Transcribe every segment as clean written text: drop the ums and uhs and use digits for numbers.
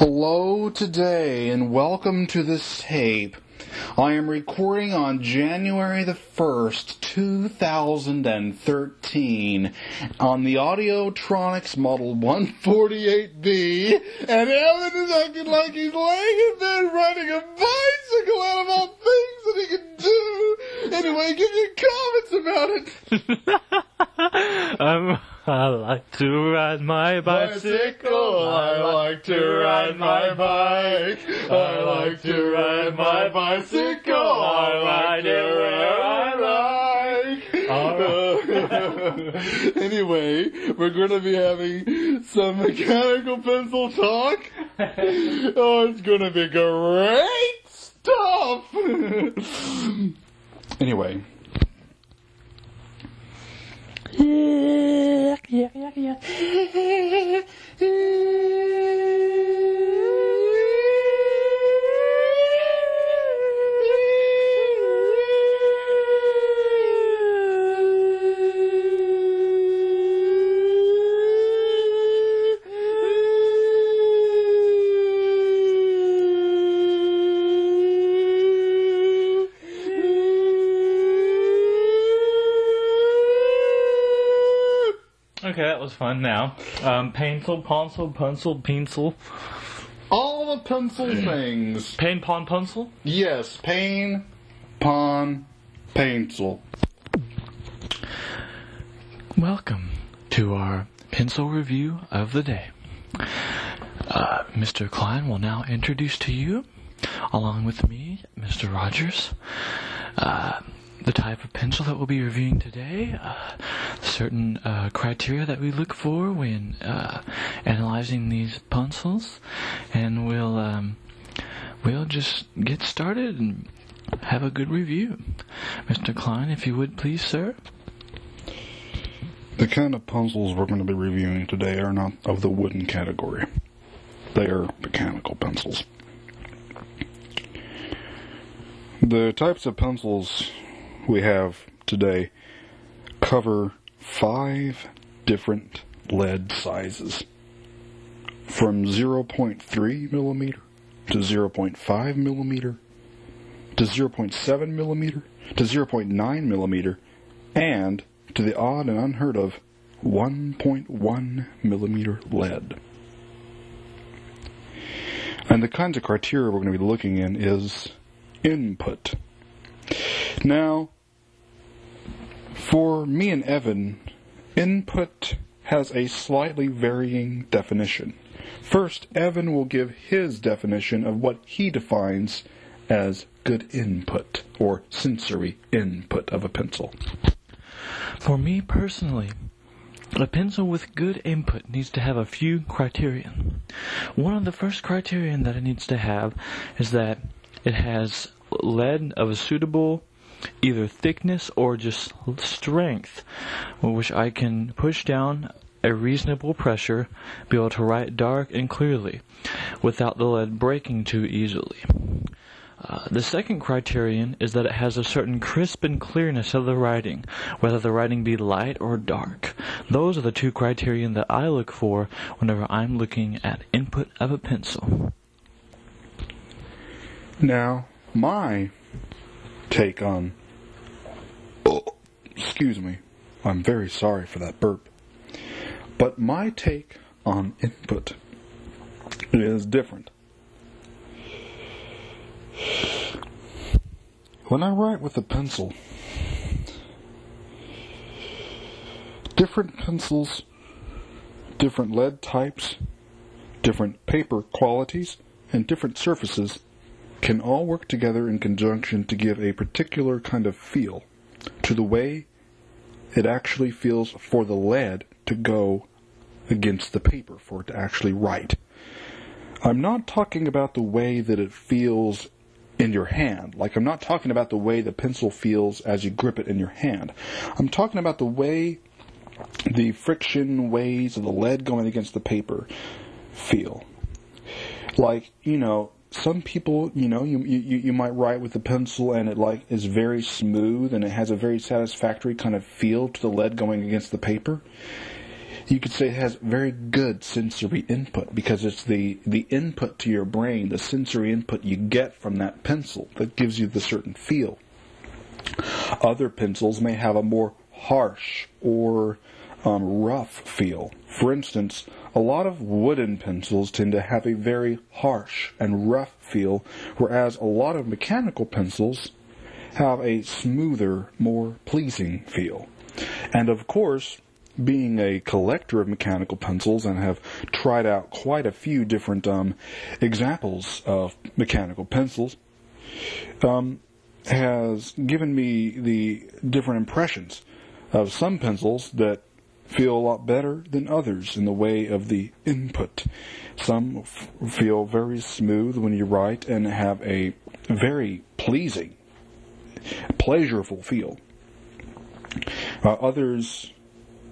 Hello today and welcome to this tape. I am recording on January the 1st, 2013 on the Audiotronics Model 148B, and Evan is acting like he's laying in bed riding a bicycle out of all things that he can do. Anyway, give your comments about it. I like to ride my bicycle. I like to ride my bike. I like to ride my bicycle. I ride it where I like. Anyway, we're going to be having some mechanical pencil talk. Oh, it's going to be great stuff. Anyway. Yeah. Okay, that was fun. Now, painsols, pencisl. All the pencil things. Pain, pawn, pencil? Yes, pain, pawn, pencil. Welcome to our pencil review of the day. Mr. Klein will now introduce to you, along with me, Mr. Rogers, the type of pencil that we'll be reviewing today, certain criteria that we look for when analyzing these pencils, and we'll just get started and have a good review. Mr. Klein, if you would please, sir. The kind of pencils we're going to be reviewing today are not of the wooden category. They are mechanical pencils. The types of pencils we have today cover 5 different lead sizes, from 0.3 millimeter to 0.5 millimeter to 0.7 millimeter to 0.9 millimeter and to the odd and unheard of 1.1 millimeter lead. And the kinds of criteria we're going to be looking in is input. Now, for me and Evan, input has a slightly varying definition. First, Evan will give his definition of what he defines as good input, or sensory input of a pencil. For me personally, a pencil with good input needs to have a few criterion. One of the first criterion that it needs to have is that it has lead of a suitable either thickness or just strength, which I can push down a reasonable pressure, be able to write dark and clearly without the lead breaking too easily. The second criterion is that it has a certain crisp and clearness of the writing, whether the writing be light or dark. Those are the 2 criterion that I look for whenever I'm looking at input of a pencil. Now, my take on... excuse me. I'm very sorry for that burp. But my take on input is different. When I write with a pencil, different pencils, different lead types, different paper qualities, and different surfaces can all work together in conjunction to give a particular kind of feel to the way it actually feels for the lead to go against the paper, for it to actually write. I'm not talking about the way that it feels in your hand. Like, I'm not talking about the way the pencil feels as you grip it in your hand. I'm talking about the way the friction waves of the lead going against the paper feel. Like, some people, you might write with a pencil and it is very smooth and it has a very satisfactory kind of feel to the lead going against the paper. you could say it has very good sensory input because it's the input to your brain, the sensory input you get from that pencil that gives you the certain feel. Other pencils may have a more harsh or rough feel. For instance, a lot of wooden pencils tend to have a very harsh and rough feel, whereas a lot of mechanical pencils have a smoother, more pleasing feel. And of course, being a collector of mechanical pencils and have tried out quite a few different examples of mechanical pencils, has given me the different impressions of some pencils that feel a lot better than others in the way of the input. Some feel very smooth when you write and have a very pleasing, pleasurable feel. Others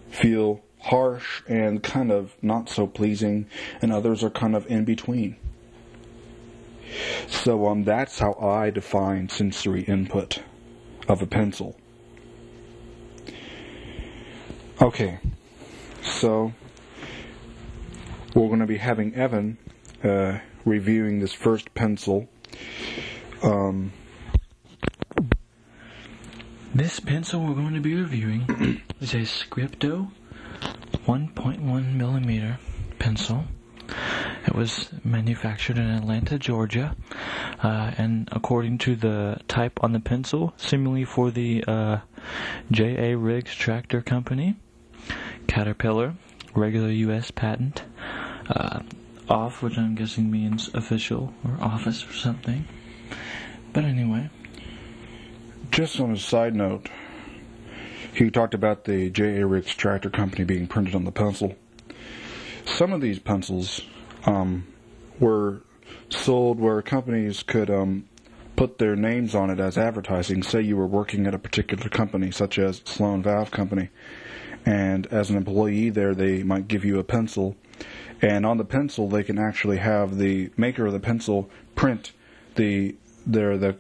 feel harsh and kind of not so pleasing, and others are kind of in between. So that's how I define sensory input of a pencil. Okay, so we're going to be having Evan reviewing this first pencil. This pencil we're going to be reviewing is a Scripto 1.1 millimeter pencil. It was manufactured in Atlanta, Georgia, and according to the type on the pencil, similarly for the J.A. Riggs Tractor Company, Caterpillar, regular U.S. patent, off, which I'm guessing means official or office or something. But anyway. Just on a side note, he talked about the J.A. Riggs Tractor Company being printed on the pencil. Some of these pencils were sold where companies could put their names on it as advertising. Say you were working at a particular company, such as Sloan Valve Company, and as an employee there, they might give you a pencil, and on the pencil they can actually have the maker of the pencil print the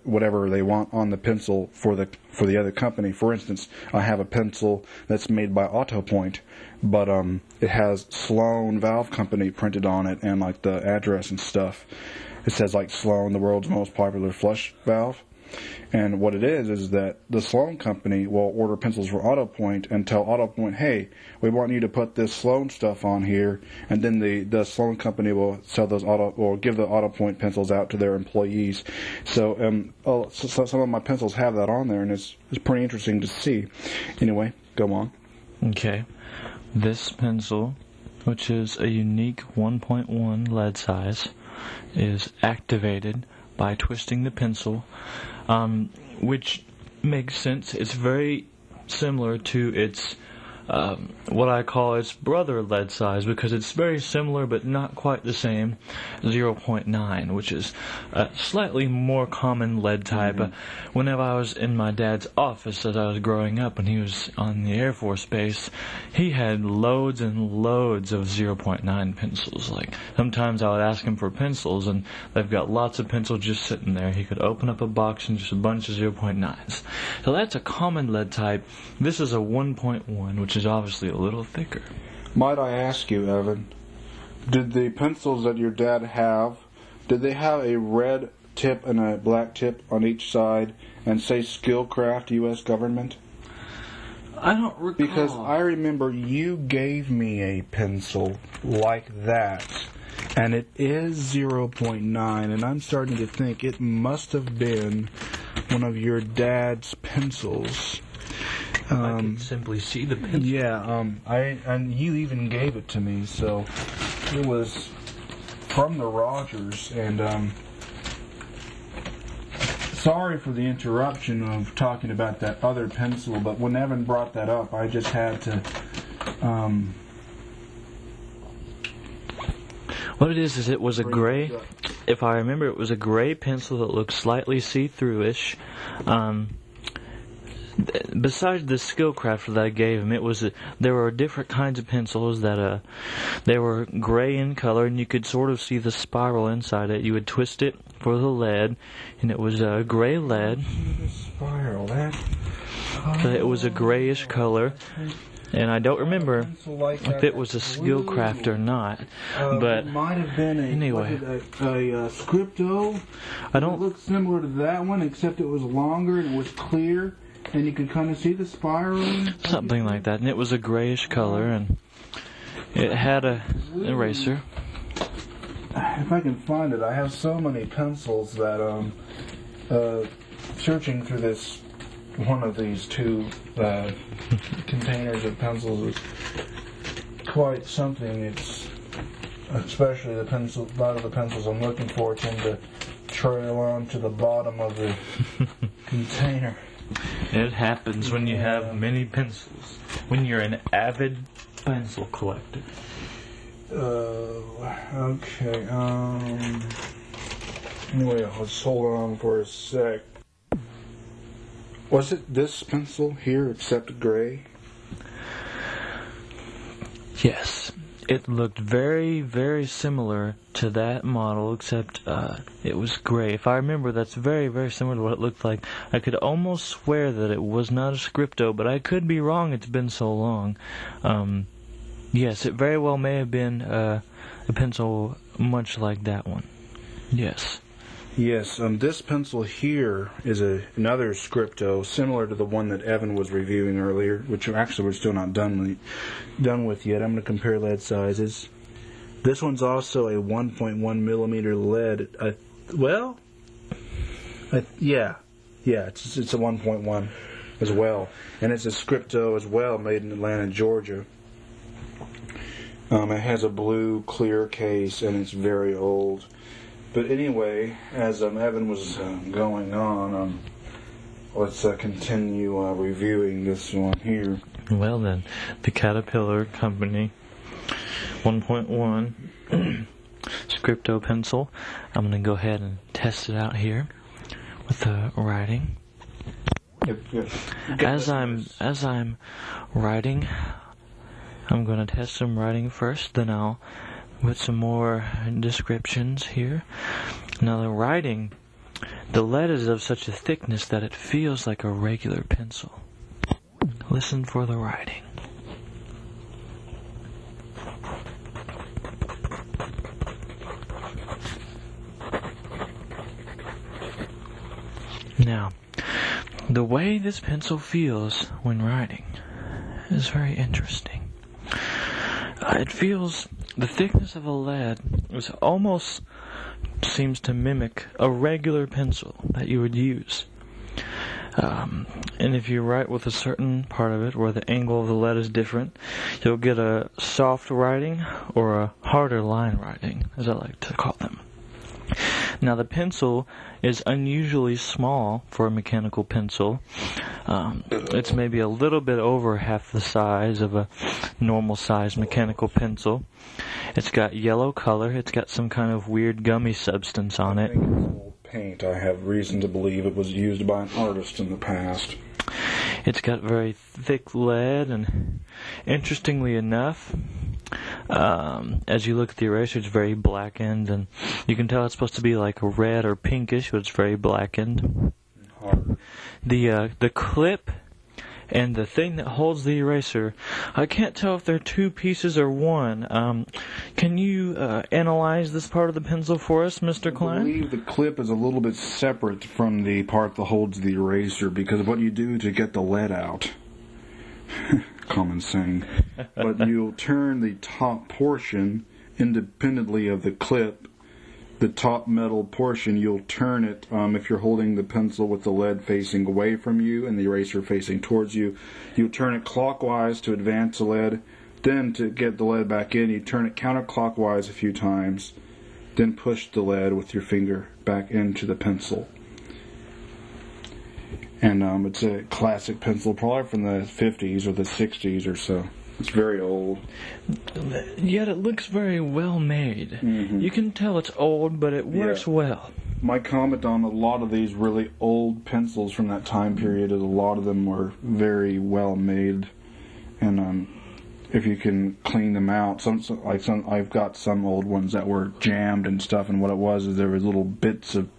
whatever they want on the pencil for the other company. For instance, I have a pencil that's made by AutoPoint, but it has Sloan Valve Company printed on it and like the address and stuff. It says like Sloan, the world's most popular flush valve. And what it is that the Sloan Company will order pencils from AutoPoint and tell AutoPoint, hey, we want you to put this Sloan stuff on here, and then the Sloan Company will sell those or give the AutoPoint pencils out to their employees. So some of my pencils have that on there, and it's pretty interesting to see. Anyway, go on. Okay. This pencil, which is a unique 1.1 lead size, is activated by twisting the pencil, which makes sense. It's very similar to its what I call its brother lead size, because it's very similar but not quite the same, 0.9, which is a slightly more common lead type. Mm-hmm. Whenever I was in my dad's office as I was growing up and he was on the Air Force Base, he had loads and loads of 0.9 pencils. Like, sometimes I would ask him for pencils and they've got lots of pencils just sitting there. He could open up a box and just a bunch of 0.9s. So that's a common lead type. This is a 1.1, which is obviously a little thicker. Might I ask you, Evan, did the pencils that your dad have, did they have a red tip and a black tip on each side and say Skillcraft U.S. Government? I don't recall. Because I remember you gave me a pencil like that, and it is 0.9, and I'm starting to think it must have been one of your dad's pencils. I could simply see the pencil. Yeah, and you even gave it to me, so it was from the Rogers, and sorry for the interruption of talking about that other pencil, but when Evan brought that up, I just had to, What it is it was a gray, if I remember, it was a gray pencil that looked slightly see-through-ish. Besides the Skillcraft that I gave him, there were different kinds of pencils that they were gray in color, and you could sort of see the spiral inside it. You would twist it for the lead, and it was a gray lead. Spiral, that. So it was a grayish color. And I don't remember if it was a skill craft or not, but it might have been anyway, a Scripto. It looked similar to that one, except it was longer and it was clear, and you could kind of see the spiraling. Something like that, and it was a grayish color, and it had a eraser. If I can find it, I have so many pencils that searching through this one of these two containers of pencils is quite something. It's especially a lot of the pencils I'm looking for tend to trail on to the bottom of the container. It happens when you have many pencils, when you're an avid pencil collector. Okay, anyway, let's hold on for a sec. Was it this pencil here, except gray? Yes. It looked very, very similar to that model, except it was gray. If I remember, that's very, very similar to what it looked like. I could almost swear that it was not a Scripto, but I could be wrong. It's been so long. Yes, it very well may have been a pencil much like that one. Yes. Yes, this pencil here is another Scripto, similar to the one that Evan was reviewing earlier, which actually we're still not done with yet. I'm going to compare lead sizes. This one's also a 1.1 millimeter lead. Yeah, it's a 1.1 as well, and it's a Scripto as well, made in Atlanta, Georgia. It has a blue clear case, and it's very old. But anyway, as Evan was going on, let's continue reviewing this one here. Well then, the Caterpillar Company 1.1 Scripto pencil. I'm going to go ahead and test it out here with the writing. As I'm writing, I'm going to test some writing first, then I'll with some more descriptions here. Now the writing, the lead is of such a thickness that it feels like a regular pencil. Listen for the writing. Now, the way this pencil feels when writing is very interesting. It feels, the thickness of a lead is almost seems to mimic a regular pencil that you would use. And if you write with a certain part of it where the angle of the lead is different, you'll get a soft writing or a harder line writing, as I like to call them. Now the pencil is unusually small for a mechanical pencil. It's maybe a little bit over half the size of a normal size mechanical pencil. It's got yellow color. It's got some kind of weird gummy substance on it. I think it's old paint. I have reason to believe it was used by an artist in the past. It's got very thick lead, and interestingly enough, as you look at the eraser, it's very blackened, and you can tell it's supposed to be like red or pinkish, but it's very blackened. Hard. The clip and the thing that holds the eraser, I can't tell if they're two pieces or one. Can you analyze this part of the pencil for us, Mr. Klein? I believe the clip is a little bit separate from the part that holds the eraser, because of what you do to get the lead out. Common saying. But you'll turn the top portion independently of the clip. The top metal portion, you'll turn it if you're holding the pencil with the lead facing away from you and the eraser facing towards you. You'll turn it clockwise to advance the lead. Then to get the lead back in, you turn it counterclockwise a few times. Then push the lead with your finger back into the pencil. And it's a classic pencil, probably from the 50s or the 60s or so. It's very old. Yet it looks very well made. Mm-hmm. You can tell it's old, but it works well. My comment on a lot of these really old pencils from that time period is a lot of them were very well made. And if you can clean them out, I've got some old ones that were jammed and stuff, and what it was is there was little bits of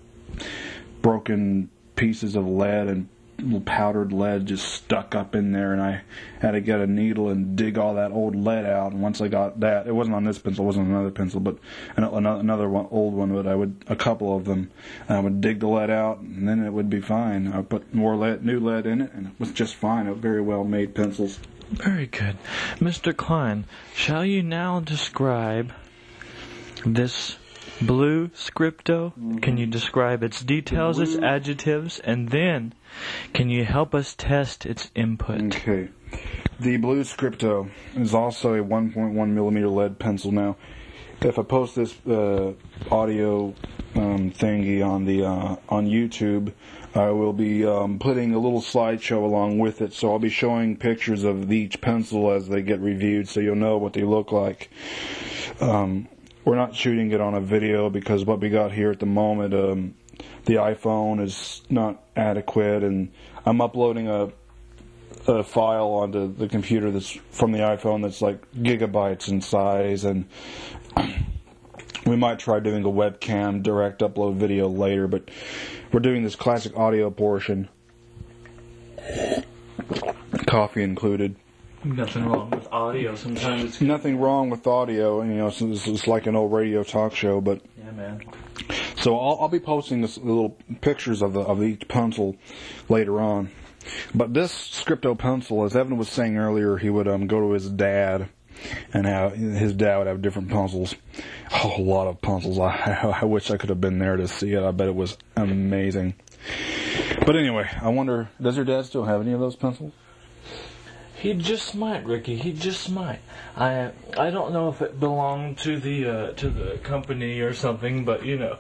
broken pieces of lead and little powdered lead just stuck up in there, and I had to get a needle and dig all that old lead out. And once I got that, it wasn't on this pencil, it wasn't on another pencil, but another one, old one. But a couple of them, and I would dig the lead out, and then it would be fine. I put more new lead in it, and it was just fine. It was very well made pencils. Very good. Mr. Klein, shall you now describe this blue scripto? Can you describe its details, its adjectives, and then can you help us test its input? Okay. The blue scripto is also a 1.1 millimeter lead pencil. Now, if I post this audio thingy on YouTube, I will be putting a little slideshow along with it, so I'll be showing pictures of each pencil as they get reviewed, so you'll know what they look like. We're not shooting it on a video because what we got here at the moment, the iPhone is not adequate, and I'm uploading a file onto the computer that's from the iPhone that's like gigabytes in size, and we might try doing a webcam direct upload video later, but we're doing this classic audio portion, coffee included. Nothing wrong with audio. Sometimes it's nothing wrong with audio. You know, it's like an old radio talk show. But yeah, man. So I'll be posting this little pictures of each pencil later on. But this scripto pencil, as Evan was saying earlier, he would go to his dad, and his dad would have different pencils. Oh, a lot of pencils. I wish I could have been there to see it. I bet it was amazing. But anyway, I wonder, does your dad still have any of those pencils? He just might, Ricky. He just might. I don't know if it belonged to the company or something, but you know,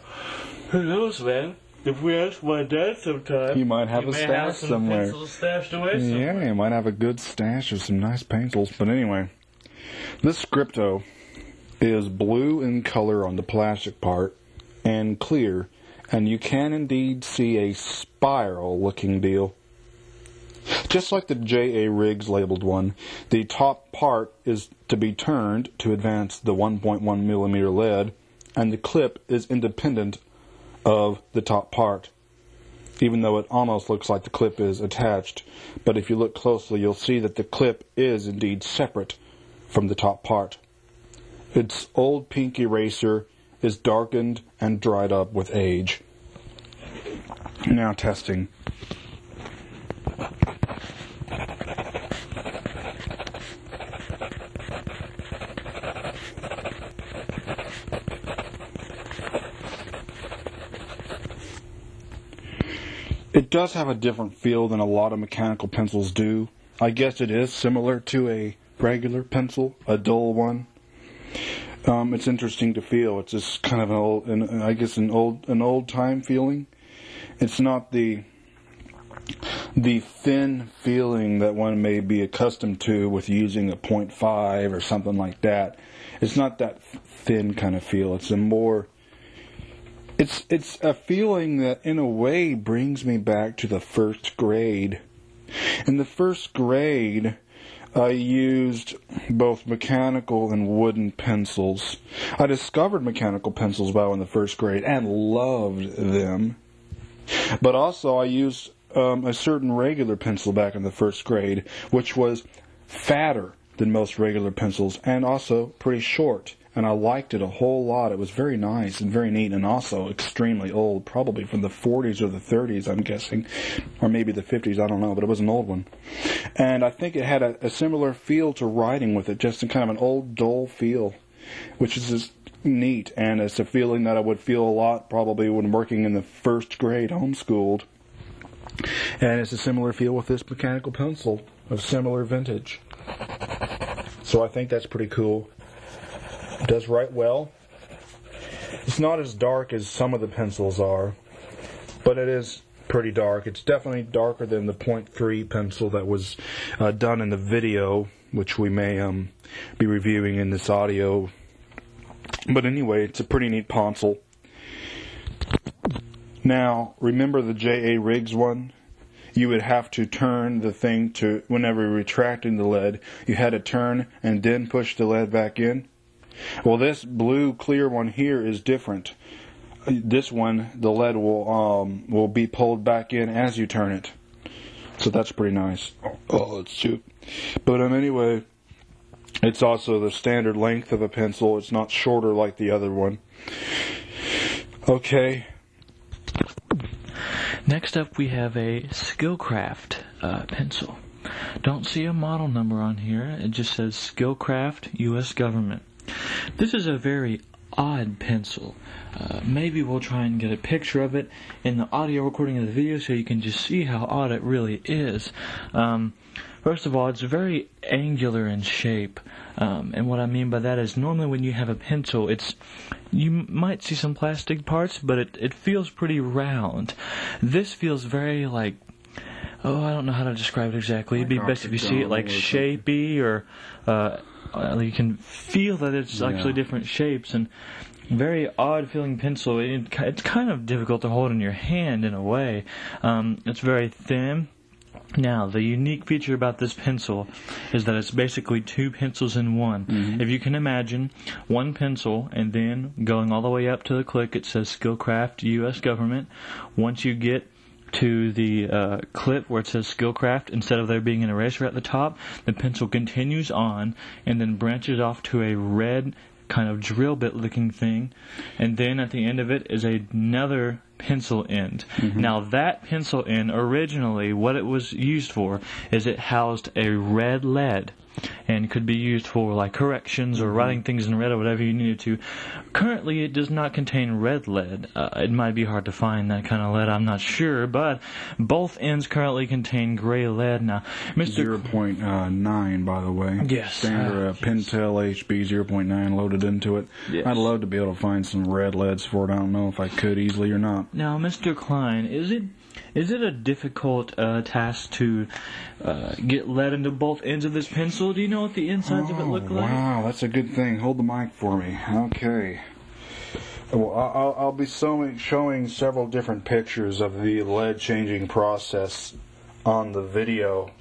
who knows, man? If we ask my dad sometime, he might have a stash somewhere. Pencils stashed away somewhere. Yeah, he might have a good stash of some nice pencils. But anyway, this scripto is blue in color on the plastic part and clear, and you can indeed see a spiral-looking deal. Just like the J.A. Riggs labeled one, the top part is to be turned to advance the 1.1 millimeter lead, and the clip is independent of the top part, even though it almost looks like the clip is attached. But if you look closely, you'll see that the clip is indeed separate from the top part. Its old pink eraser is darkened and dried up with age. Now testing. It does have a different feel than a lot of mechanical pencils do. I guess it is similar to a regular pencil, a dull one. It's interesting to feel. It's just kind of an old time feeling. It's not the thin feeling that one may be accustomed to with using a 0.5 or something like that. It's not that thin kind of feel. It's a more It's a feeling that, in a way, brings me back to the first grade. In the first grade, I used both mechanical and wooden pencils. I discovered mechanical pencils while in the first grade and loved them. But also, I used a certain regular pencil back in the first grade, which was fatter than most regular pencils and also pretty short. And I liked it a whole lot. It was very nice and very neat, and also extremely old, probably from the 40s or the 30s, I'm guessing, or maybe the 50s, I don't know, but it was an old one. And I think it had a similar feel to writing with it, just in kind of an old, dull feel, which is just neat, and it's a feeling that I would feel a lot probably when working in the first grade, homeschooled. And it's a similar feel with this mechanical pencil of similar vintage. So I think that's pretty cool. It does write well. It's not as dark as some of the pencils are, but it is pretty dark. It's definitely darker than the 0.3 pencil that was done in the video, which we may be reviewing in this audio. But anyway, it's a pretty neat pencil. Now, remember the J.A. Riggs one? You would have to turn the thing to, whenever retracting the lead, you had to turn and then push the lead back in. Well, this blue clear one here is different. This one, the lead will be pulled back in as you turn it. So that's pretty nice. Oh, let's shoot. But anyway, it's also the standard length of a pencil. It's not shorter like the other one. Okay. Next up, we have a Skillcraft pencil. Don't see a model number on here. It just says Skillcraft, U.S. Government. This is a very odd pencil. Maybe we'll try and get a picture of it in the audio recording of the video so you can just see how odd it really is. First of all, it's very angular in shape. And what I mean by that is normally when you have a pencil, you might see some plastic parts, but it feels pretty round. This feels very like, I don't know how to describe it exactly. It'd be best if you see it like shapey, or you can feel that it's actually different shapes, and very odd feeling pencil. It's kind of difficult to hold in your hand in a way. It's very thin. Now, the unique feature about this pencil is that it's basically two pencils in one. Mm-hmm. If you can imagine one pencil and then going all the way up to the click, it says Skillcraft, U.S. Government. Once you get to the clip where it says Skillcraft, instead of there being an eraser at the top, the pencil continues on and then branches off to a red kind of drill bit looking thing, and then at the end of it is another pencil end. Mm-hmm. Now that pencil end, originally what it was used for is it housed a red lead and could be used for like corrections or writing things in red or whatever you needed to. Currently it does not contain red lead. It might be hard to find that kind of lead, I'm not sure, but both ends currently contain gray lead. Now, Mr. 0.9, by the way. Yes. Standard pencisl HB 0.9 loaded into it. Yes. I'd love to be able to find some red leads for it. I don't know if I could easily or not. Now, Mr. Klein, is it a difficult task to get lead into both ends of this pencil? Do you know what the insides of it look like? Wow, that's a good thing. Hold the mic for me. Okay. Well, I'll be showing several different pictures of the lead changing process on the video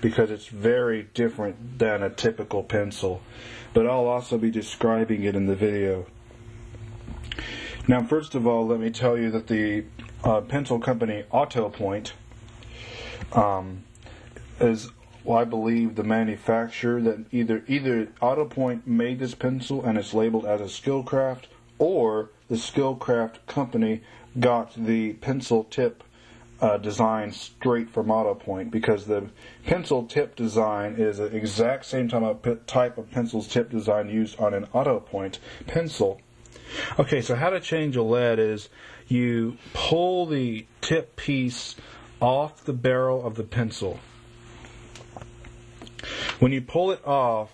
because it's very different than a typical pencil. But I'll also be describing it in the video. Now, first of all, let me tell you that the pencil company AutoPoint is, I believe, the manufacturer that either AutoPoint made this pencil and it's labeled as a Skillcraft, or the Skillcraft company got the pencil tip design straight from AutoPoint, because the pencil tip design is the exact same type of pencil tip design used on an AutoPoint pencil. Okay, so how to change a lead is you pull the tip piece off the barrel of the pencil. When you pull it off,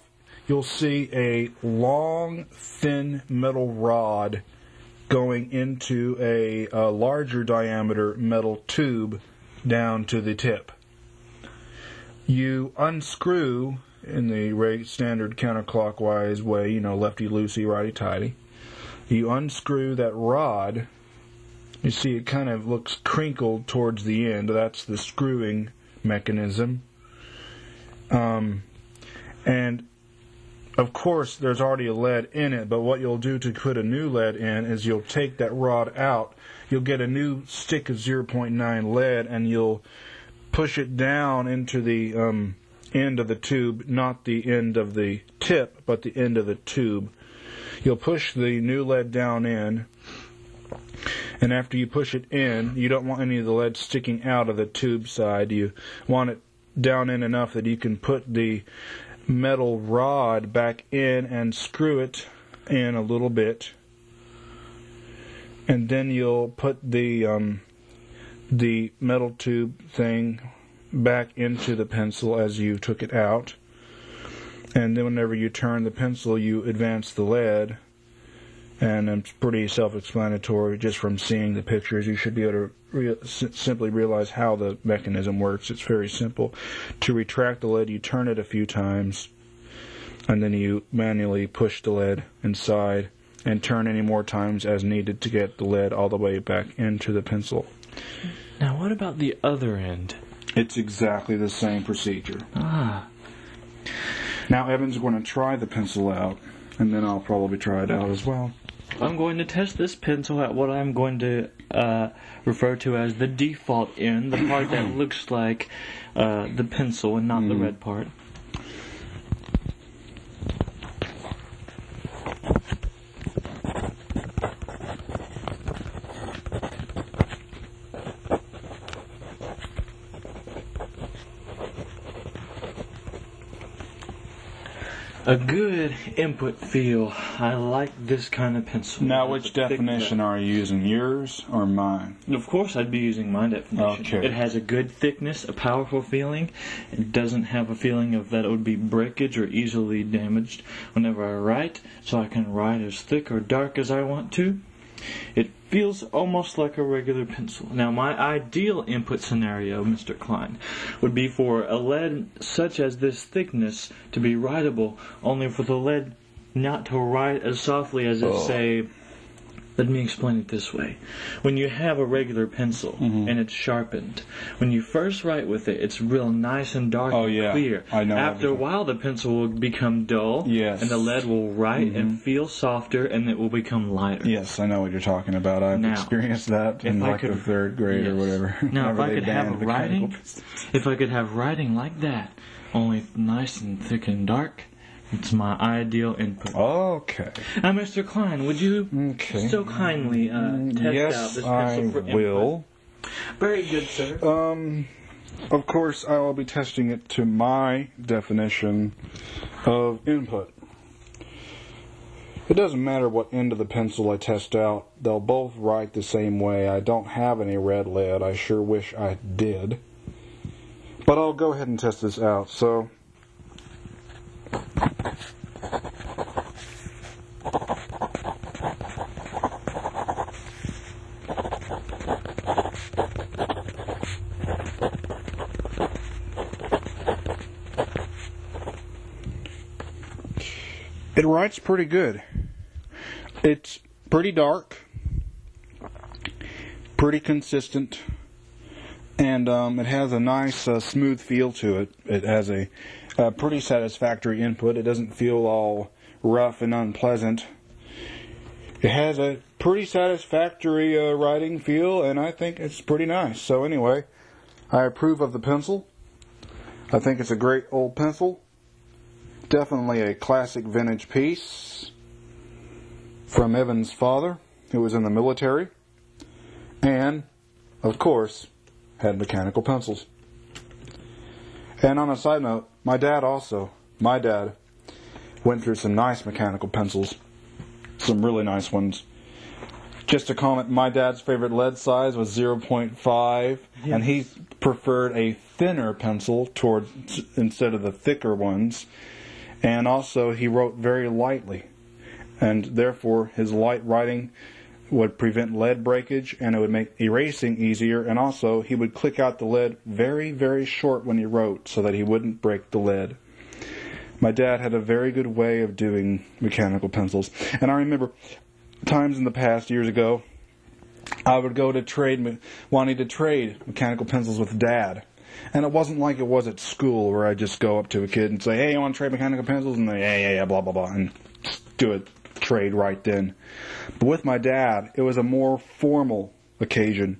you'll see a long, thin metal rod going into a larger diameter metal tube down to the tip. You unscrew in the standard counterclockwise way, lefty-loosey, righty-tighty. You unscrew that rod. You see it kind of looks crinkled towards the end. That's the screwing mechanism. And of course there's already a lead in it, but what you'll do to put a new lead in is you'll take that rod out. You'll get a new stick of 0.9 lead and you'll push it down into the end of the tube, not the end of the tip, but the end of the tube. You'll push the new lead down in, and after you push it in, you don't want any of the lead sticking out of the tube side. You want it down in enough that you can put the metal rod back in and screw it in a little bit, and then you'll put the metal tube thing back into the pencil as you took it out. And then whenever you turn the pencil, you advance the lead. And it's pretty self-explanatory just from seeing the pictures. You should be able to simply realize how the mechanism works. It's very simple. To retract the lead, you turn it a few times, and then you manually push the lead inside and turn any more times as needed to get the lead all the way back into the pencil. Now, what about the other end? It's exactly the same procedure. Ah. Now Evan's going to try the pencil out, and then I'll probably try it out as well. I'm going to test this pencil at what I'm going to referred to as the default end, the part that looks like the pencil and not the red part. A good input feel. I like this kind of pencil. Now, which definition are you using, yours or mine? Of course, I'd be using my definition. Okay. It has a good thickness, a powerful feeling. It doesn't have a feeling of that it would be breakage or easily damaged whenever I write, so I can write as thick or dark as I want to. It feels almost like a regular pencil. Now, my ideal input scenario, Mr. Klein, would be for a lead such as this thickness to be writable, only for the lead not to write as softly as it, say... Let me explain it this way. When you have a regular pencil and it's sharpened, when you first write with it, it's real nice and dark and clear. I know. After a while, the pencil will become dull, and the lead will write and feel softer, and it will become lighter. Yes, I know what you're talking about. I've experienced that in like the third grade or whatever. Now, if I could have writing like that, only nice and thick and dark, it's my ideal input. Okay. Now, Mr. Klein, would you so kindly test out this pencil for input? Yes, I will. Very good, sir. Of course, I will be testing it to my definition of input. It doesn't matter what end of the pencil I test out. They'll both write the same way. I don't have any red lead. I sure wish I did. But I'll go ahead and test this out. So... it writes pretty good. It's pretty dark, pretty consistent, and it has a nice smooth feel to it. It has a pretty satisfactory input. It doesn't feel all rough and unpleasant. It has a pretty satisfactory writing feel, and I think it's pretty nice. So anyway, I approve of the pencil. I think it's a great old pencil. Definitely a classic vintage piece from Evan's father, who was in the military, and, of course, had mechanical pencils. And on a side note, my dad went through some nice mechanical pencils, some really nice ones. Just to comment, my dad's favorite lead size was 0.5, and he preferred a thinner pencil instead of the thicker ones. And also, he wrote very lightly, and therefore his light writing would prevent lead breakage, and it would make erasing easier, and also he would click out the lead very, very short when he wrote so that he wouldn't break the lead. My dad had a very good way of doing mechanical pencils, and I remember times in the past, years ago, I would go to wanting to trade mechanical pencils with Dad. And it wasn't like it was at school where I just go up to a kid and say, hey, you want to trade mechanical pencils? And they, yeah, blah, blah, blah, and do a trade right then. But with my dad, it was a more formal occasion.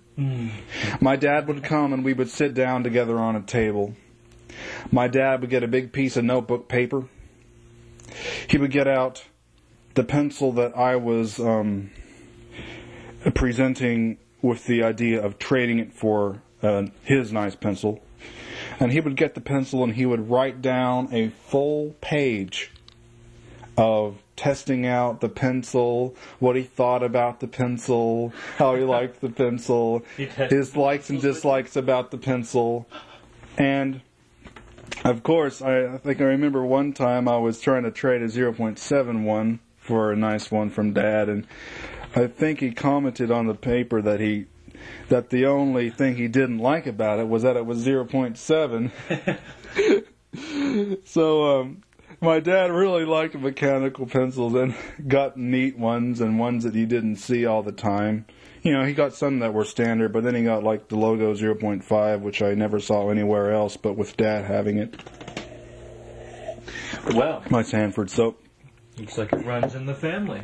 My dad would come and we would sit down together on a table. My dad would get a big piece of notebook paper. He would get out the pencil that I was presenting with the idea of trading it for his nice pencil. And he would get the pencil and he would write down a full page of testing out the pencil, what he thought about the pencil, how he liked the pencil, his likes and dislikes about the pencil. And, of course, I think I remember one time I was trying to trade a 0.71 for a nice one from Dad, and I think he commented on the paper that the only thing he didn't like about it was that it was 0.7. So, my dad really liked mechanical pencils and got neat ones and ones that he didn't see all the time. You know, he got some that were standard, but then he got like the logo 0.5, which I never saw anywhere else but with Dad having it. Well, my Sanford soap. Looks like it runs in the family.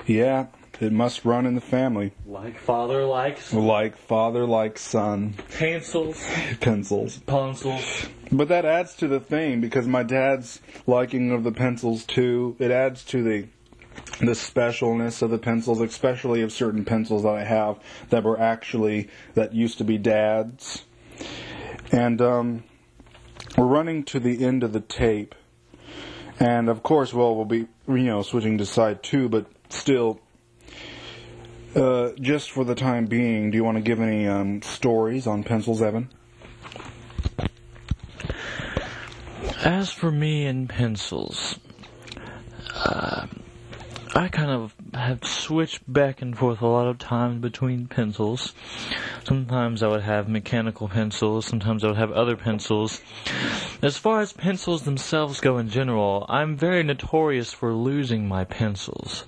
Yeah. It must run in the family. Like father, like son. Like father, like son. Pencils. Pencils. But that adds to the thing, because my dad's liking of the pencils too. It adds to the specialness of the pencils, especially of certain pencils that I have that used to be Dad's. And we're running to the end of the tape. And of course, we'll be, switching to side 2, but still, just for the time being, do you want to give any stories on pencils, Evan? As for me and pencils, I kind of have switched back and forth a lot of times between pencils. Sometimes I would have mechanical pencils, sometimes I would have other pencils. As far as pencils themselves go in general, I'm very notorious for losing my pencils.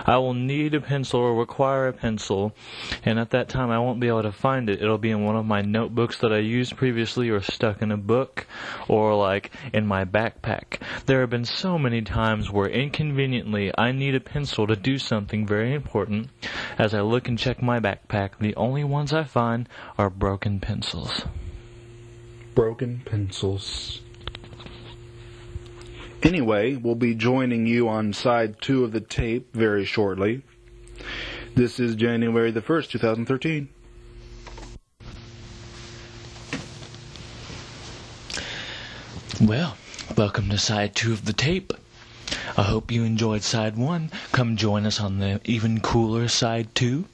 I will need a pencil or require a pencil, and at that time I won't be able to find it. It'll be in one of my notebooks that I used previously, or stuck in a book, or like in my backpack. There have been so many times where inconveniently I need a pencil to do something very important. As I look and check my backpack, the only ones I find are broken pencils. Broken pencils. Anyway, we'll be joining you on side 2 of the tape very shortly. This is January the 1st, 2013. Well, welcome to side 2 of the tape. I hope you enjoyed side 1. Come join us on the even cooler side 2.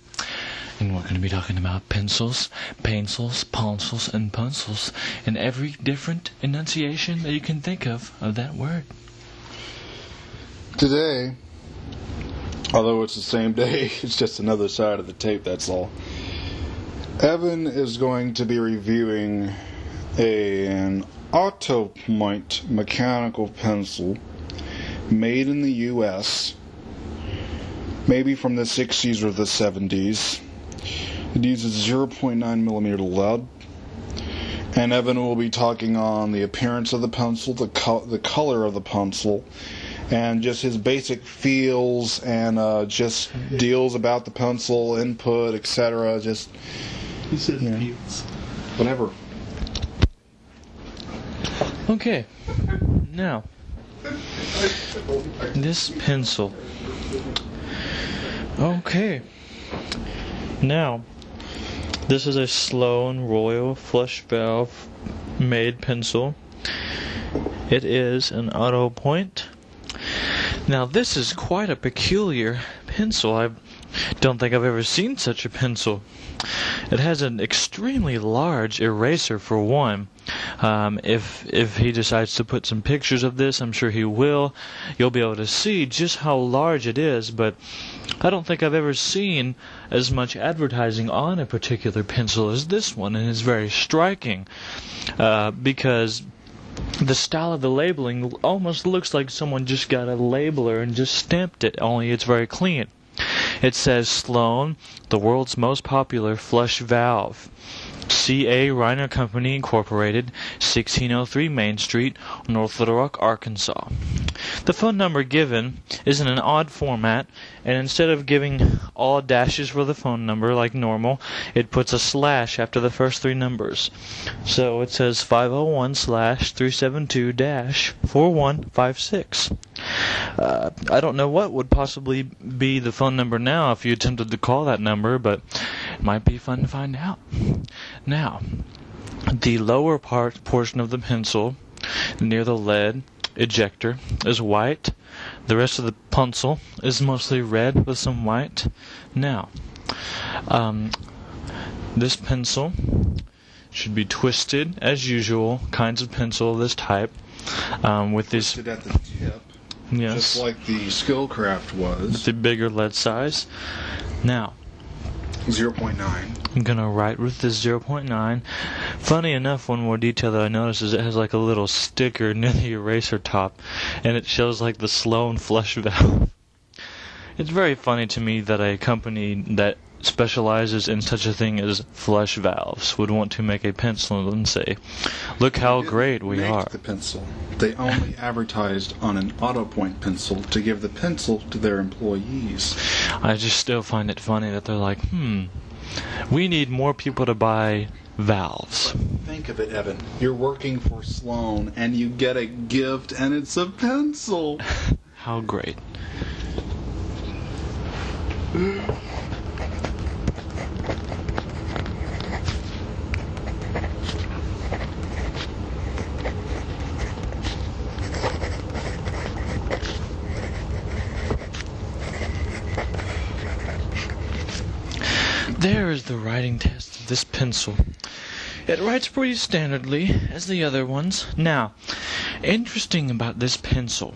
And we're going to be talking about pencils, painsols, pencils, and pencils, and every different enunciation that you can think of that word. Today, although it's the same day, it's just another side of the tape, that's all. Evan is going to be reviewing an Autopoint mechanical pencil made in the U.S., maybe from the 60s or the 70s. It uses 0.9mm lead, and Evan will be talking on the appearance of the pencil, the color of the pencil, and just his basic feels, and just deals about the pencil, input, etc. Just, he said feels. Whatever. Okay, now, this pencil. Okay, now, this is a Sloan Royal Flush Valve made pencil. It is an Autopoint. Now, this is quite a peculiar pencil. I don't think I've ever seen such a pencil. It has an extremely large eraser for one. If he decides to put some pictures of this, I'm sure he will. You'll be able to see just how large it is, but I don't think I've ever seen as much advertising on a particular pencil as this one, and it's very striking because the style of the labeling almost looks like someone just got a labeler and just stamped it, only it's very clean. It says Sloan, the world's most popular flush valve. C.A. Reiner Company, Incorporated, 1603 Main Street, North Little Rock, Arkansas. The phone number given is in an odd format, and instead of giving all dashes for the phone number like normal, it puts a slash after the first 3 numbers. So it says 501/372-4156. I don't know what would possibly be the phone number now if you attempted to call that number, but it might be fun to find out. Now, the lower portion of the pencil, near the lead ejector, is white. The rest of the pencil is mostly red with some white. Now, this pencil should be twisted as usual, kinds of pencil of this type, with this... Twisted at the tip. Yes. Just like the Skillcraft was. With the bigger lead size. Now, 0.9. I'm going to write with this 0.9. Funny enough, one more detail that I noticed is it has like a little sticker near the eraser top, and it shows like the Sloan flush valve. It's very funny to me that a company that specializes in such a thing as flush valves would want to make a pencil and say, "Look how great we are." The pencil. They only advertised on an auto point pencil to give the pencil to their employees. I just still find it funny that they're like, we need more people to buy valves. Think of it, Evan. You're working for Sloan and you get a gift and it's a pencil. How great. There is the writing test of this pencil. It writes pretty standardly as the other ones. Now, interesting about this pencil,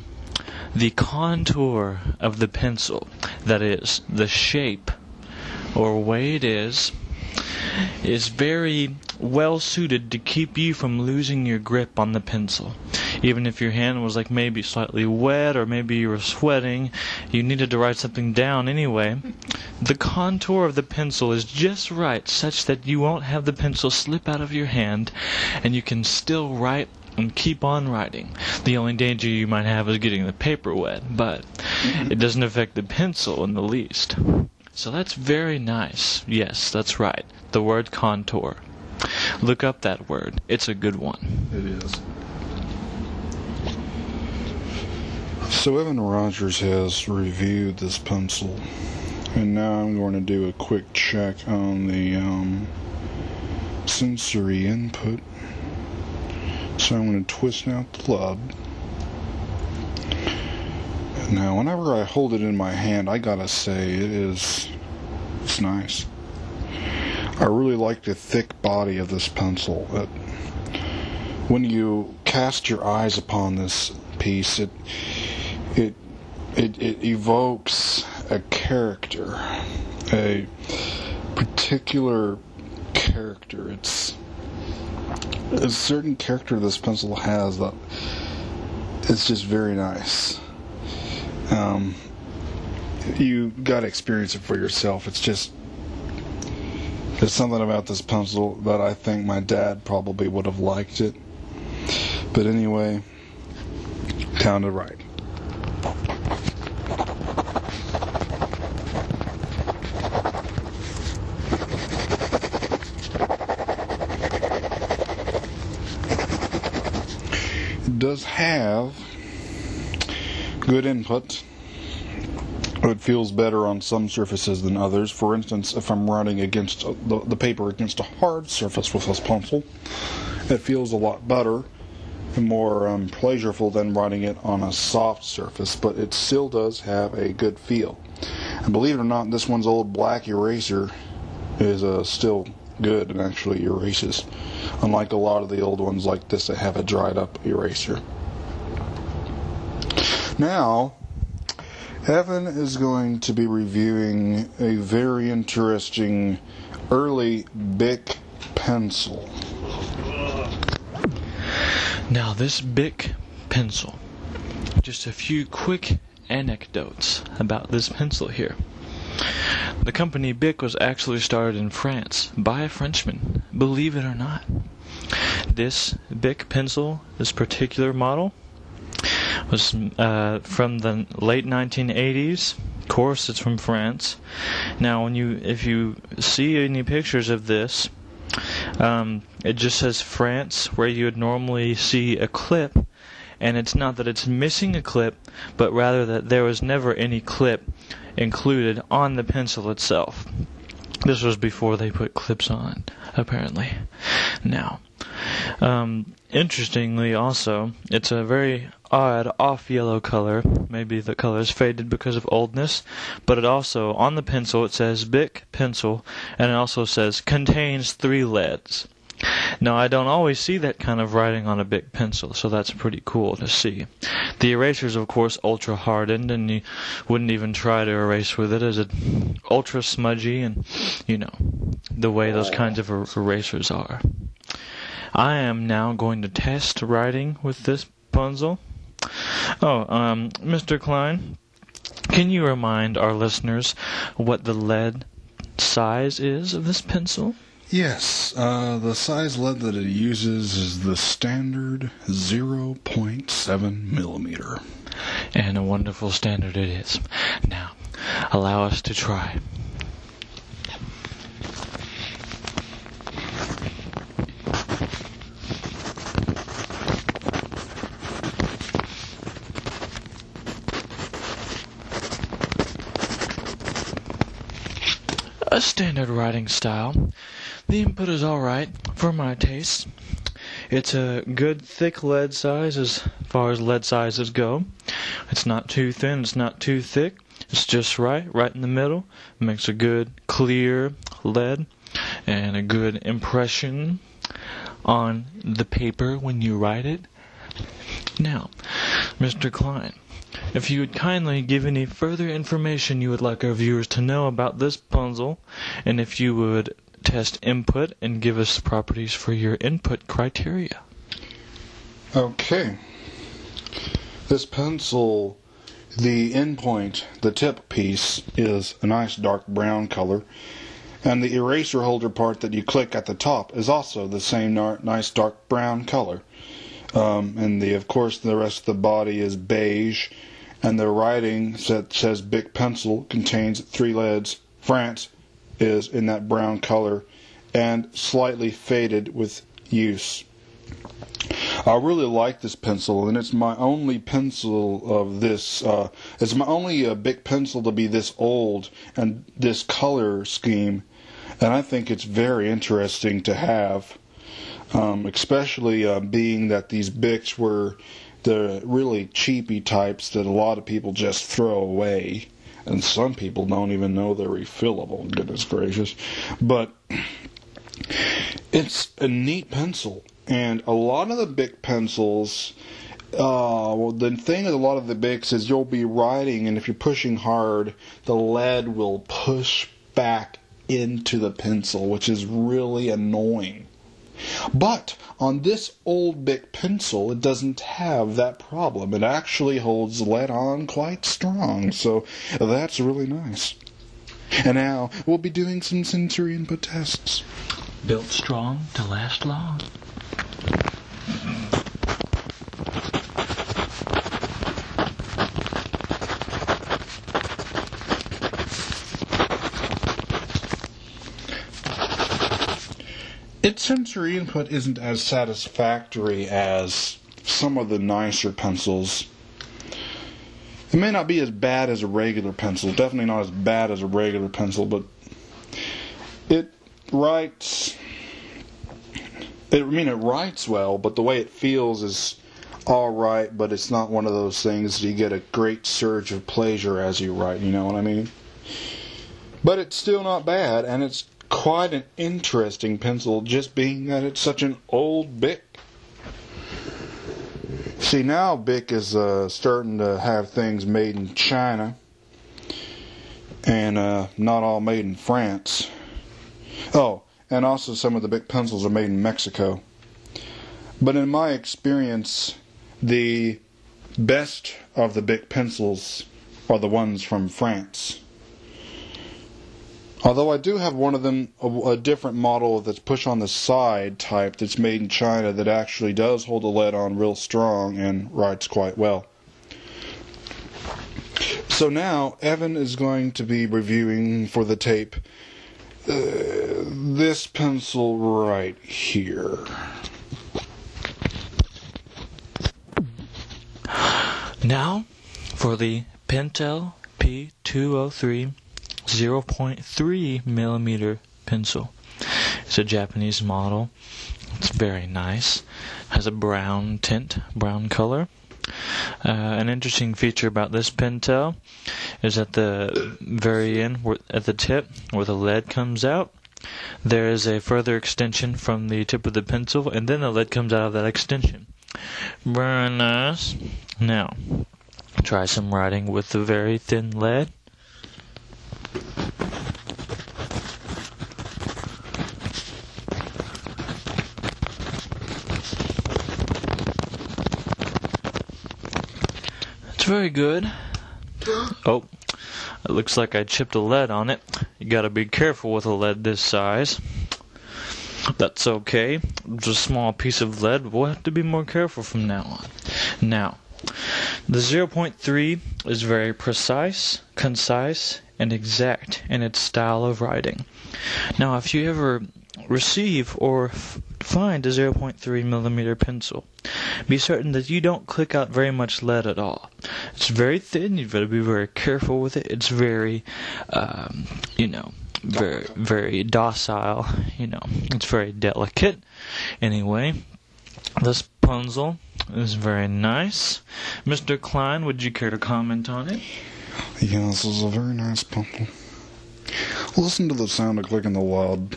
the contour of the pencil, that is, the shape or way it is very well suited to keep you from losing your grip on the pencil. Even if your hand was like maybe slightly wet or maybe you were sweating, you needed to write something down anyway, the contour of the pencil is just right such that you won't have the pencil slip out of your hand and you can still write and keep on writing. The only danger you might have is getting the paper wet, but it doesn't affect the pencil in the least. So that's very nice. Yes, that's right. The word contour. Look up that word. It's a good one. It is. So Evan Rogers has reviewed this pencil, and now I'm going to do a quick check on the sensory input. So I'm going to twist out the lub. Now, whenever I hold it in my hand, I gotta say, it's nice. I really like the thick body of this pencil. When you cast your eyes upon this piece, it evokes a character, a particular character. It's a certain character this pencil has that it's just very nice. You gotta experience it for yourself. There's something about this pencil that I think my dad probably would have liked it. But anyway, down to write. It does have good input. It feels better on some surfaces than others. For instance, if I'm writing against the paper against a hard surface with this pencil, it feels a lot better and more pleasurable than writing it on a soft surface, but it still does have a good feel. And believe it or not, this one's old black eraser is still good and actually erases, unlike a lot of the old ones like this that have a dried up eraser. Now, Evan is going to be reviewing a very interesting early Bic pencil. Now this Bic pencil, just a few quick anecdotes about this pencil here. The company Bic was actually started in France by a Frenchman, believe it or not. This Bic pencil, this particular model, was from the late 1980s. Of course, it's from France. Now, if you see any pictures of this, it just says France, where you would normally see a clip, and it's not that it's missing a clip, but rather that there was never any clip included on the pencil itself. This was before they put clips on, apparently. Now, interestingly also, it's a very odd off-yellow color. Maybe the color is faded because of oldness, but it also, on the pencil, it says Bic pencil, and it also says contains 3 leads. Now, I don't always see that kind of writing on a Bic pencil, so that's pretty cool to see. The eraser's, of course, ultra hardened, and you wouldn't even try to erase with it, as it's ultra smudgy, and, the way those kinds of erasers are. I am now going to test writing with this pencil. Mr. Klein, can you remind our listeners what the lead size is of this pencil? Yes, the size lead that it uses is the standard 0.7 millimeter. And a wonderful standard it is. Now, allow us to try. A standard writing style. The input is alright for my taste. It's a good thick lead size as far as lead sizes go. It's not too thin, it's not too thick. It's just right in the middle. It makes a good clear lead and a good impression on the paper when you write it. Now, Mr. Klein, if you would kindly give any further information you would like our viewers to know about this pencil, and if you would test input and give us properties for your input criteria. Okay. This pencil, the endpoint, the tip piece, is a nice dark brown color, and the eraser holder part that you click at the top is also the same nice dark brown color. And of course the rest of the body is beige, and the writing that says Bic pencil contains 3 leads. France is in that brown color and slightly faded with use. I really like this pencil, and it's my only pencil of this. It's my only Bic pencil to be this old and this color scheme, and I think it's very interesting to have, especially being that these Bics were the really cheapy types that a lot of people just throw away, and some people don't even know they're refillable, goodness gracious. But it's a neat pencil, and a lot of the Bic pencils, the thing with a lot of the Bics is you'll be writing, and if you're pushing hard, the lead will push back into the pencil, which is really annoying. But on this old Bic pencil, it doesn't have that problem. It actually holds lead on quite strong, so that's really nice. And now we'll be doing some sensory input tests. Built strong to last long. Its sensory input isn't as satisfactory as some of the nicer pencils. It may not be as bad as a regular pencil, definitely not as bad as a regular pencil, but it writes, it writes well, but the way it feels is alright, but it's not one of those things that you get a great surge of pleasure as you write, you know what I mean? But it's still not bad, and it's quite an interesting pencil, just being that it's such an old Bic. See, now Bic is starting to have things made in China, and not all made in France. Oh, and also some of the Bic pencils are made in Mexico. But in my experience, the best of the Bic pencils are the ones from France. Although I do have one of them, a different model that's push on the side type that's made in China that actually does hold the lead on real strong and writes quite well. So now Evan is going to be reviewing for the tape this pencil right here. Now for the Pentel P203 0.3 millimeter pencil. It's a Japanese model. It's very nice. Has a brown tint, brown color. An interesting feature about this Pentel is at the very end, at the tip, where the lead comes out, there is a further extension from the tip of the pencil, and then the lead comes out of that extension. Very nice. Now, try some writing with the very thin lead. It's very good. Oh, It looks like I chipped a lead on it. You gotta be careful with a lead this size. That's okay. It's a small piece of lead. We'll have to be more careful from now on. Now, the 0.3 is very precise, concise, and exact in its style of writing. Now, if you ever receive or find a 0.3 millimeter pencil, be certain that you don't click out very much lead at all. It's very thin. You've got to be very careful with it. It's very, very, very docile. It's very delicate. Anyway, this pencil is very nice. Mr. Klein, would you care to comment on it? Yeah, this is a very nice pencil. Listen to the sound of clicking the lead.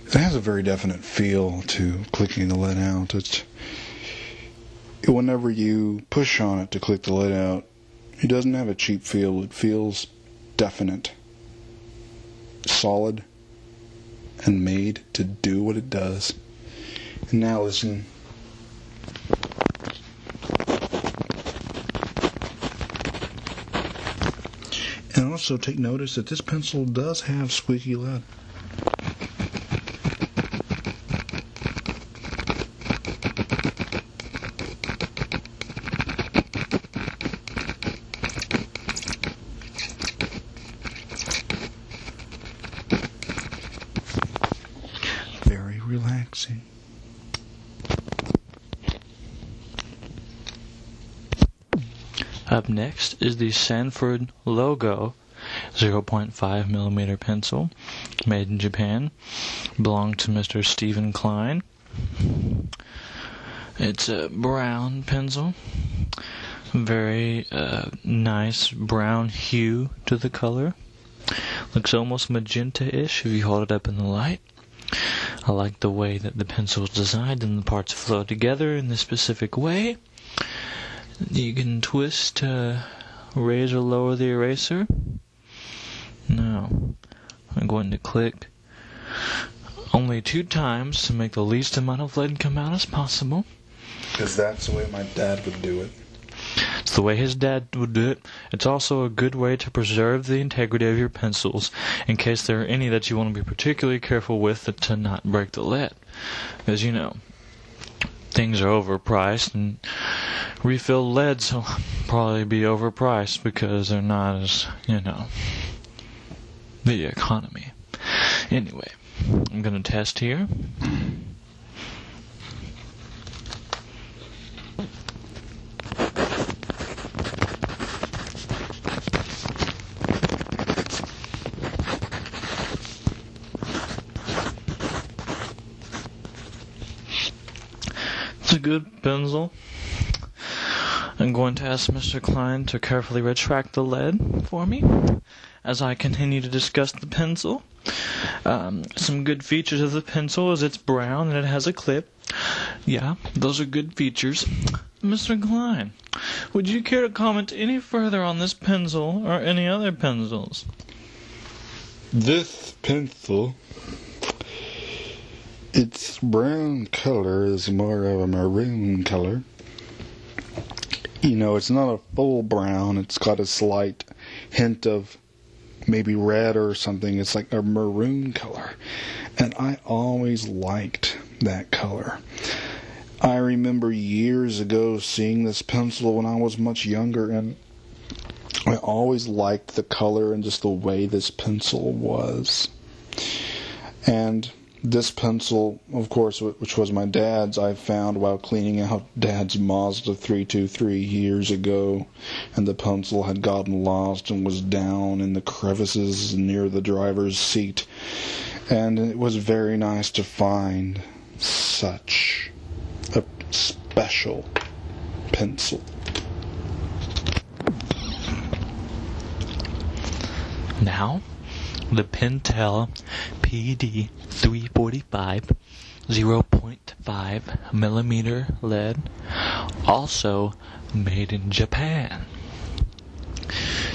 It has a very definite feel to clicking the lead out. Whenever you push on it to click the lead out, it doesn't have a cheap feel. It feels definite, solid, and made to do what it does. And now listen. And also take notice that this pencil does have squeaky lead. Very relaxing. Up next is the Sanford Logo 0.5 millimeter pencil, made in Japan, belonged to Mr. Stephen Klein. It's a brown pencil, very nice brown hue to the color. Looks almost magenta-ish if you hold it up in the light. I like the way that the pencil is designed and the parts flow together in this specific way. You can twist to raise or lower the eraser. Now, I'm going to click only 2 times to make the least amount of lead come out as possible. Because that's the way my dad would do it. It's the way his dad would do it. It's also a good way to preserve the integrity of your pencils in case there are any that you want to be particularly careful with to not break the lead. Because, things are overpriced, and refill leads will probably be overpriced because they're not as, the economy. Anyway, I'm going to test here. It's a good pencil. I'm going to ask Mr. Klein to carefully retract the lead for me as I continue to discuss the pencil. Some good features of the pencil is it's brown and it has a clip. Yeah, those are good features. Mr. Klein, would you care to comment any further on this pencil or any other pencils? This pencil, its brown color is more of a maroon color. It's not a full brown. It's got a slight hint of maybe red or something. It's like a maroon color. And I always liked that color. I remember years ago seeing this pencil when I was much younger, and I always liked the color and just the way this pencil was. And this pencil, of course, which was my dad's, I found while cleaning out Dad's Mazda 323 years ago, and the pencil had gotten lost and was down in the crevices near the driver's seat. And it was very nice to find such a special pencil. Now, the Pentel PD 345 0.5 millimeter lead, also made in Japan.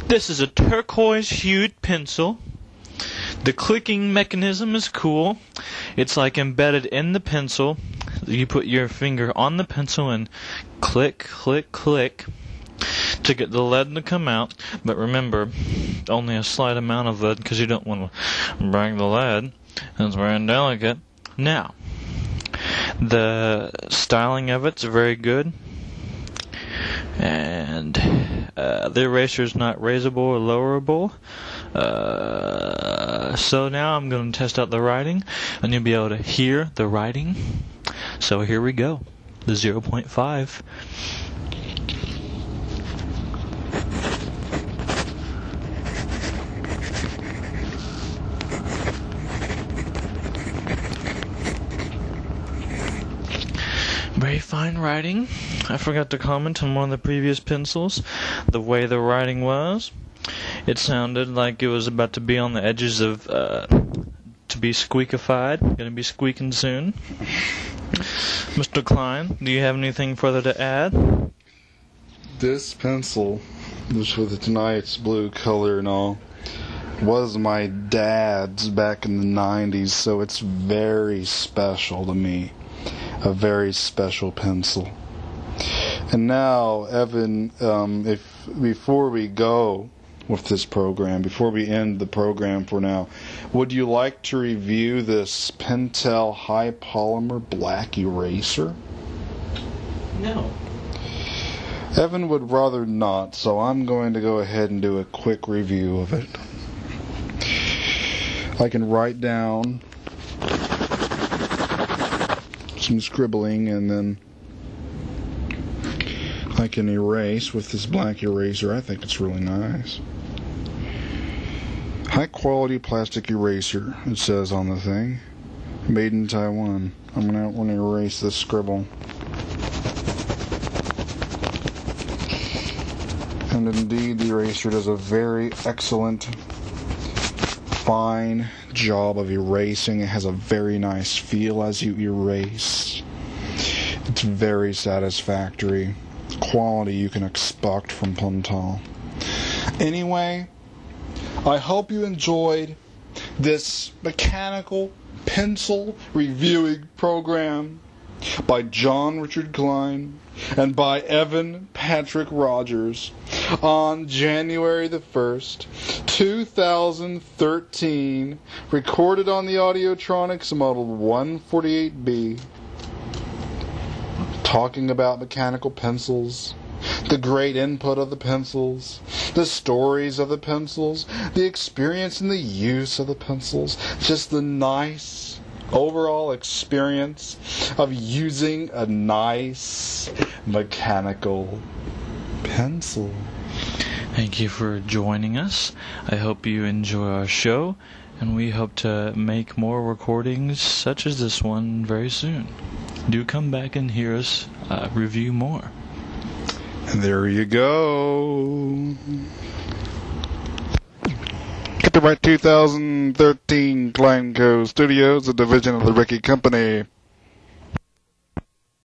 This is a turquoise-hued pencil. The clicking mechanism is cool. It's like embedded in the pencil. You put your finger on the pencil and click, click, click. to get the lead to come out, but remember, only a slight amount of lead because you don't want to break the lead. It's very delicate. Now, the styling of it's very good, and the eraser is not raisable or lowerable. So now I'm going to test out the writing, and you'll be able to hear the writing. So here we go, the 0.5. Very fine writing. I forgot to comment on one of the previous pencils, the way the writing was. It sounded like it was about to be on the edges of, to be squeakified. Gonna be squeaking soon. Mr. Klein, do you have anything further to add? This pencil, just with tonight's blue color and all, was my dad's back in the 90s, so it's very special to me. A very special pencil. And now, Evan, before we go with this program, before we end the program for now, would you like to review this Pentel high polymer black eraser? No. Evan would rather not, so I'm going to go ahead and do a quick review of it. I can write down some scribbling, and then I can erase with this black eraser. I think it's really nice. High quality plastic eraser, it says on the thing. Made in Taiwan. I'm going to want to erase this scribble. And indeed, the eraser does a very excellent, fine job of erasing. It has a very nice feel as you erase. It's very satisfactory. Quality you can expect from Pentel. Anyway, I hope you enjoyed this mechanical pencil reviewing program by John Richard Klein and by Evan Patrick Rogers on January the 1st, 2013, recorded on the Audiotronics Model 148B, talking about mechanical pencils, the great input of the pencils, the stories of the pencils, the experience and the use of the pencils, just the nice overall experience of using a nice mechanical pencil. Thank you for joining us. I hope you enjoy our show, and we hope to make more recordings such as this one very soon. Do come back and hear us review more. And there you go. Copyright 2013 Klein Co. Studios, a division of the Ricky Company.